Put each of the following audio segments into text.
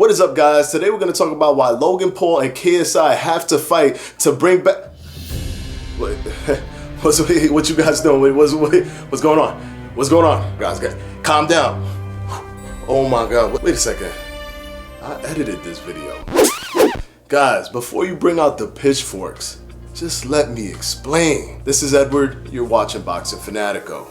What is up, guys? Today we're going to talk about why Logan Paul and KSI have to fight to bring back... What you guys doing? What's going on? What's going on? Guys, calm down. Oh my God, wait a second. I edited this video. Guys, before you bring out the pitchforks, just let me explain. This is Edward, you're watching Boxing Fanatico.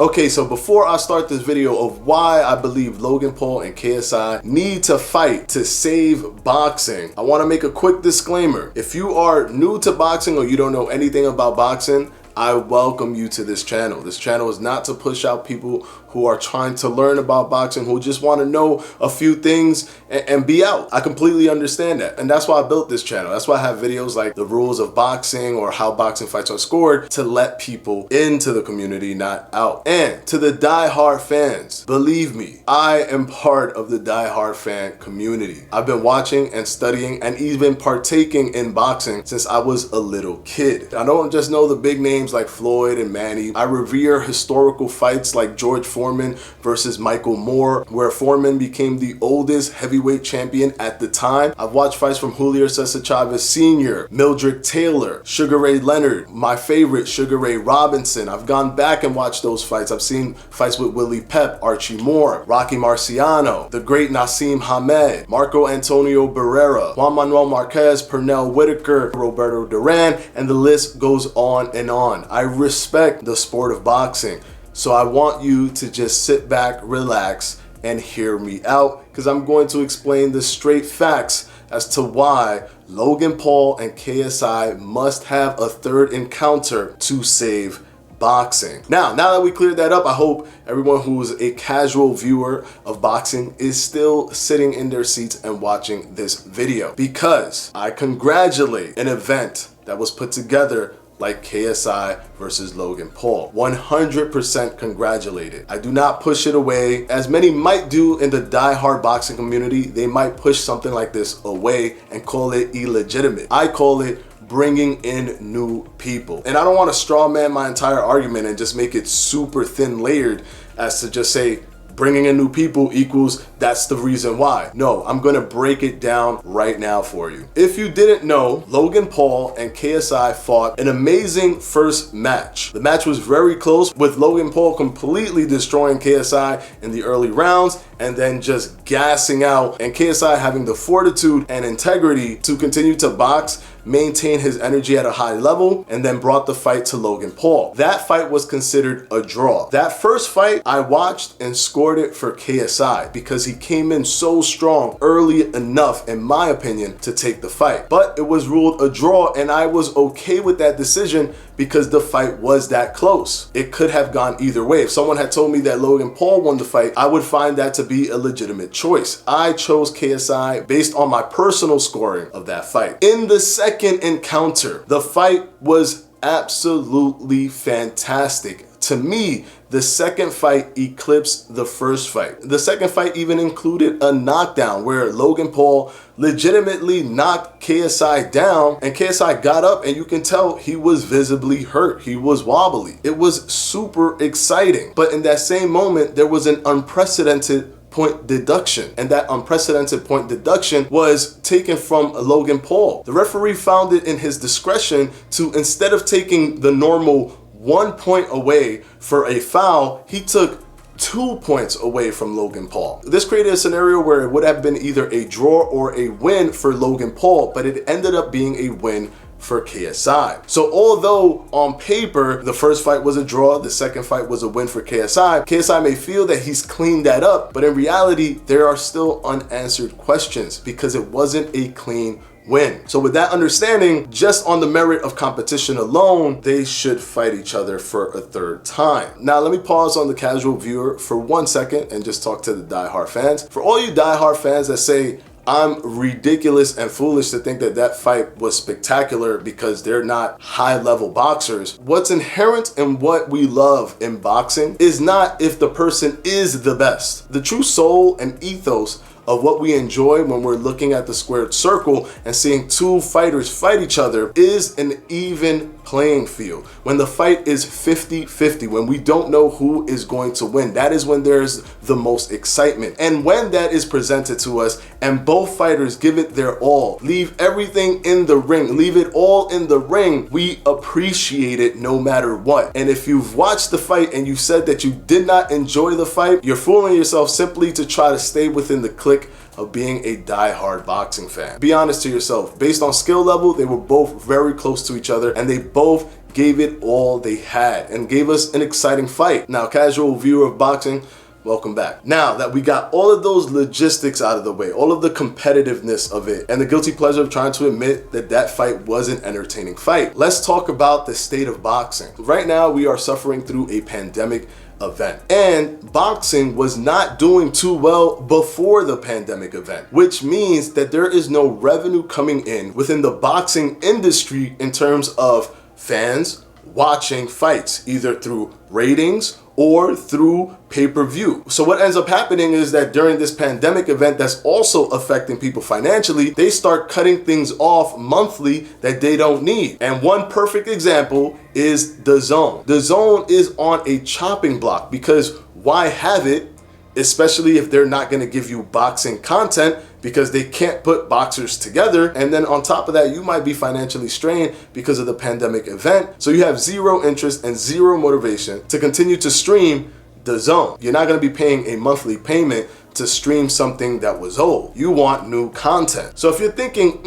Okay, so before I start this video of why I believe Logan Paul and KSI need to fight to save boxing, I want to make a quick disclaimer. If you are new to boxing or you don't know anything about boxing, I welcome you to this channel. This channel is not to push out people who are trying to learn about boxing, who just want to know a few things and be out. I completely understand that. And that's why I built this channel. That's why I have videos like the rules of boxing or how boxing fights are scored, to let people into the community, not out. And to the die-hard fans, believe me, I am part of the die-hard fan community. I've been watching and studying and even partaking in boxing since I was a little kid. I don't just know the big names like Floyd and Manny. I revere historical fights like George Foreman versus Michael Moore, where Foreman became the oldest heavyweight champion at the time. I've watched fights from Julio Cesar Chavez Sr., Mildred Taylor, Sugar Ray Leonard, my favorite, Sugar Ray Robinson. I've gone back and watched those fights. I've seen fights with Willie Pep, Archie Moore, Rocky Marciano, the great Nassim Hamed, Marco Antonio Barrera, Juan Manuel Marquez, Pernell Whitaker, Roberto Duran, and the list goes on and on. I respect the sport of boxing. So I want you to just sit back, relax, and hear me out, because I'm going to explain the straight facts as to why Logan Paul and KSI must have a third encounter to save boxing. Now that we cleared that up, I hope everyone who's a casual viewer of boxing is still sitting in their seats and watching this video, because I congratulate an event that was put together like KSI versus Logan Paul. 100% congratulated. I do not push it away, as many might do in the die-hard boxing community. They might push something like this away and call it illegitimate. I call it bringing in new people. And I don't want to straw man my entire argument and just make it super thin layered as to just say bringing in new people equals that's the reason why. No, I'm gonna break it down right now for you. If you didn't know, Logan Paul and KSI fought an amazing first match. The match was very close, with Logan Paul completely destroying KSI in the early rounds and then just gassing out, and KSI having the fortitude and integrity to continue to box, maintain his energy at a high level, and then brought the fight to Logan Paul. That fight was considered a draw. That first fight, I watched and scored it for KSI because he came in so strong early enough, in my opinion, to take the fight. But it was ruled a draw, and I was okay with that decision because the fight was that close. It could have gone either way. If someone had told me that Logan Paul won the fight, I would find that to be a legitimate choice. I chose KSI based on my personal scoring of that fight. In the second encounter, the fight was absolutely fantastic. To me, the second fight eclipsed the first fight. The second fight even included a knockdown where Logan Paul legitimately knocked KSI down, and KSI got up and you can tell he was visibly hurt. He was wobbly. It was super exciting. But in that same moment, there was an unprecedented point deduction, and that unprecedented point deduction was taken from Logan Paul. The referee found it in his discretion to, instead of taking the normal 1 point away for a foul, he took 2 points away from Logan Paul. This created a scenario where it would have been either a draw or a win for Logan Paul, but it ended up being a win for KSI. So although on paper the first fight was a draw, the second fight was a win for KSI, KSI may feel that he's cleaned that up, but in reality there are still unanswered questions because it wasn't a clean win. So with that understanding, just on the merit of competition alone, they should fight each other for a third time. Now let me pause on the casual viewer for 1 second and just talk to the die-hard fans. For all you die-hard fans that say I'm ridiculous and foolish to think that that fight was spectacular because they're not high-level boxers, what's inherent in what we love in boxing is not if the person is the best. The true soul and ethos of what we enjoy when we're looking at the squared circle and seeing two fighters fight each other is an even playing field, when the fight is 50-50, when we don't know who is going to win. That is when there's the most excitement. And when that is presented to us and both fighters give it their all, leave everything in the ring, leave it all in the ring, we appreciate it no matter what. And if you've watched the fight and you said that you did not enjoy the fight, you're fooling yourself simply to try to stay within the clique of being a die-hard boxing fan. Be honest to yourself. Based on skill level, they were both very close to each other and they both gave it all they had and gave us an exciting fight. Now, casual viewer of boxing, welcome back. Now that we got all of those logistics out of the way, all of the competitiveness of it, and the guilty pleasure of trying to admit that that fight was an entertaining fight, let's talk about the state of boxing. Right now, we are suffering through a pandemic event, and boxing was not doing too well before the pandemic event, which means that there is no revenue coming in within the boxing industry in terms of fans watching fights, either through ratings or through pay-per-view. So what ends up happening is that during this pandemic event that's also affecting people financially, they start cutting things off monthly that they don't need. And one perfect example is DAZN. DAZN is on a chopping block because why have it, especially if they're not going to give you boxing content because they can't put boxers together. And then on top of that, you might be financially strained because of the pandemic event. So you have zero interest and zero motivation to continue to stream DAZN. You're not going to be paying a monthly payment to stream something that was old. You want new content. So if you're thinking,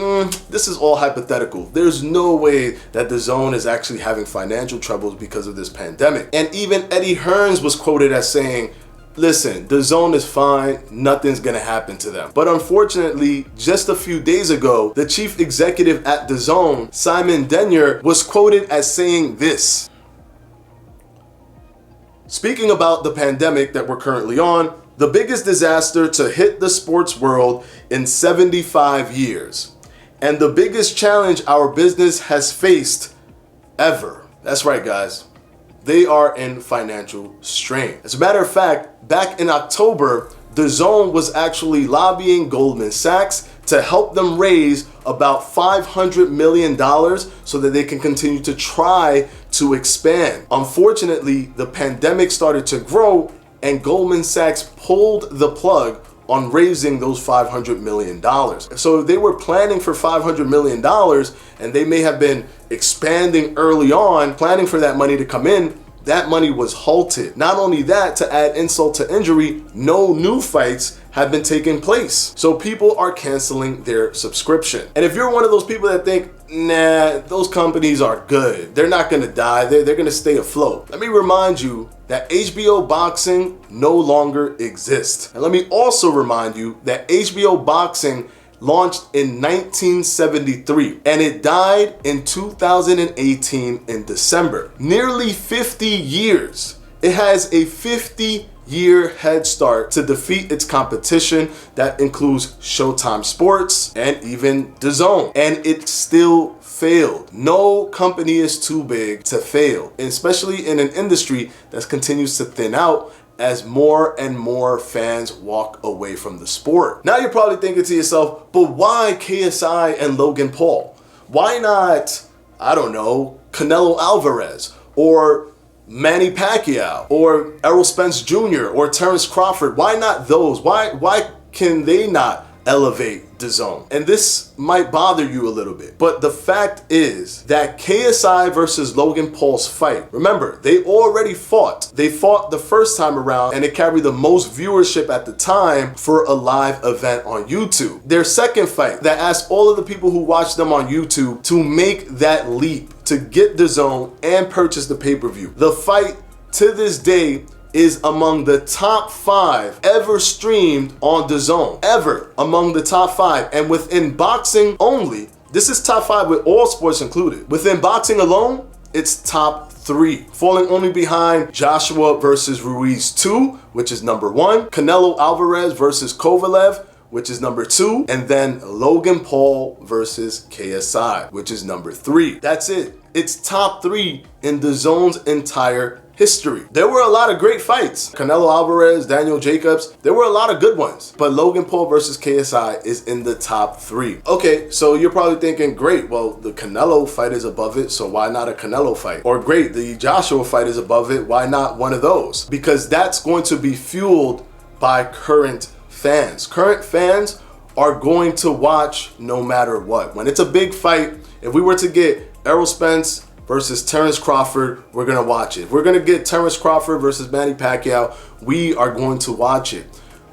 this is all hypothetical, there's no way that DAZN is actually having financial troubles because of this pandemic. And even Eddie Hearns was quoted as saying, listen, DAZN is fine, nothing's gonna happen to them. But unfortunately, just a few days ago, the chief executive at DAZN, Simon Denyer, was quoted as saying this. Speaking about the pandemic that we're currently on, the biggest disaster to hit the sports world in 75 years, and the biggest challenge our business has faced ever. That's right, guys. They are in financial strain. As a matter of fact, back in October, DAZN was actually lobbying Goldman Sachs to help them raise about $500 million so that they can continue to try to expand. Unfortunately, the pandemic started to grow and Goldman Sachs pulled the plug on raising those $500 million. So they were planning for $500 million and they may have been expanding early on, planning for that money to come in. That money was halted. Not only that, to add insult to injury, no new fights have been taking place. So people are canceling their subscription. And if you're one of those people that think, nah, those companies are good, they're not gonna die, they're gonna stay afloat, let me remind you that HBO Boxing no longer exists. And let me also remind you that HBO Boxing launched in 1973 and it died in 2018 in December. Nearly 50 years. It has a 50-year head start to defeat its competition that includes Showtime Sports and even DAZN, and it still failed. No company is too big to fail, especially in an industry that continues to thin out as more and more fans walk away from the sport. Now you're probably thinking to yourself, but why KSI and Logan Paul? Why not, I don't know, Canelo Alvarez or Manny Pacquiao or Errol Spence Jr. or Terrence Crawford? Why not those? Why can they not elevate DAZN? And this might bother you a little bit, but the fact is that KSI versus Logan Paul's fight, remember, they already fought. They fought the first time around and it carried the most viewership at the time for a live event on YouTube. Their second fight that asked all of the people who watched them on YouTube to make that leap to get DAZN and purchase the pay-per-view. The fight to this day is among the top 5 ever streamed on DAZN, ever among the top 5. And within boxing only, this is top 5 with all sports included. Within boxing alone, it's top 3, falling only behind Joshua versus Ruiz 2, which is number 1, Canelo Alvarez versus Kovalev, which is number 2, and then Logan Paul versus KSI, which is number 3. That's it. It's top 3 in DAZN's entire history. There were a lot of great fights. Canelo Alvarez, Daniel Jacobs, there were a lot of good ones, but Logan Paul versus KSI is in the top 3. Okay, so you're probably thinking, great, well, the Canelo fight is above it, so why not a Canelo fight? Or great, the Joshua fight is above it, why not one of those? Because that's going to be fueled by current fans. Current fans are going to watch no matter what. When it's a big fight, if we were to get Errol Spence versus Terrence Crawford, we're gonna watch it. If we're gonna get Terrence Crawford versus Manny Pacquiao, we are going to watch it.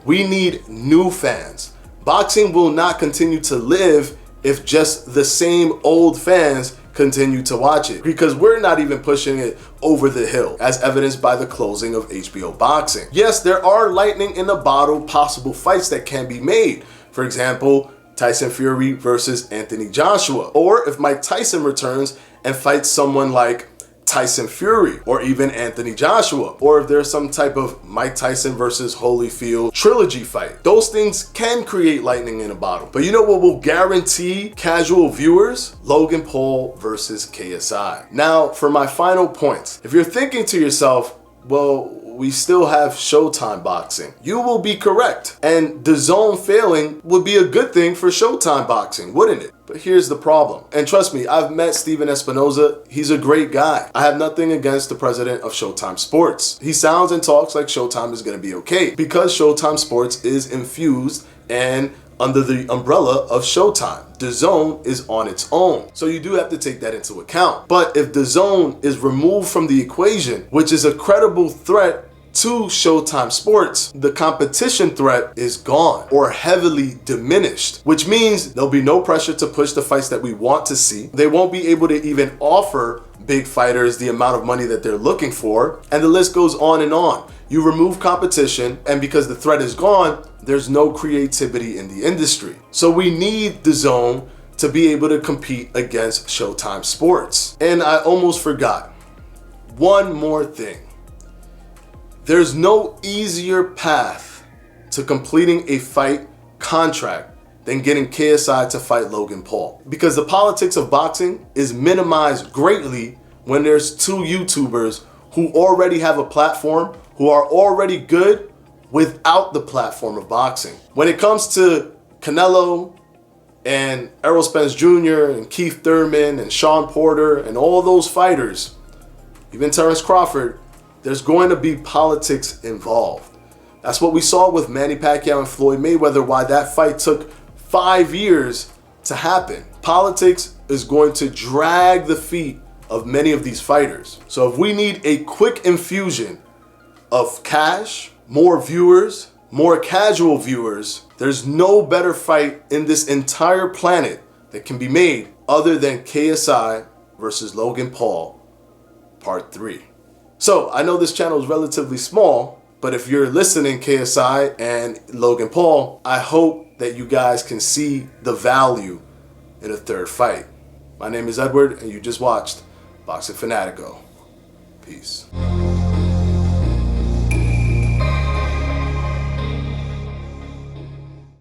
We need new fans. Boxing will not continue to live if just the same old fans continue to watch it, because we're not even pushing it over the hill, as evidenced by the closing of HBO Boxing. Yes, there are lightning in the bottle possible fights that can be made. For example, Tyson Fury versus Anthony Joshua. Or if Mike Tyson returns and fights someone like Tyson Fury or even Anthony Joshua. Or if there's some type of Mike Tyson versus Holyfield trilogy fight. Those things can create lightning in a bottle. But you know what will guarantee casual viewers? Logan Paul versus KSI. Now, for my final points. If you're thinking to yourself, well, we still have Showtime boxing, you will be correct. And DAZN failing would be a good thing for Showtime boxing, wouldn't it? But here's the problem. And trust me, I've met Steven Espinoza. He's a great guy. I have nothing against the president of Showtime Sports. He sounds and talks like Showtime is going to be okay because Showtime Sports is infused and under the umbrella of Showtime. DAZN is on its own. So you do have to take that into account. But if DAZN is removed from the equation, which is a credible threat to Showtime Sports, the competition threat is gone or heavily diminished, which means there'll be no pressure to push the fights that we want to see. They won't be able to even offer big fighters the amount of money that they're looking for, and the list goes on and on. You remove competition, and because the threat is gone, there's no creativity in the industry. So we need DAZN to be able to compete against Showtime Sports. And I almost forgot one more thing. There's no easier path to completing a fight contract than getting KSI to fight Logan Paul. Because the politics of boxing is minimized greatly when there's 2 YouTubers who already have a platform, who are already good without the platform of boxing. When it comes to Canelo and Errol Spence Jr. and Keith Thurman and Sean Porter and all those fighters, even Terrence Crawford, there's going to be politics involved. That's what we saw with Manny Pacquiao and Floyd Mayweather, why that fight took 5 years to happen. Politics is going to drag the feet of many of these fighters. So if we need a quick infusion of cash, more viewers, more casual viewers, there's no better fight in this entire planet that can be made other than KSI versus Logan Paul, part 3. So I know this channel is relatively small, but if you're listening, KSI and Logan Paul, I hope that you guys can see the value in a third fight. My name is Edward, and you just watched Boxing Fanatico. Peace.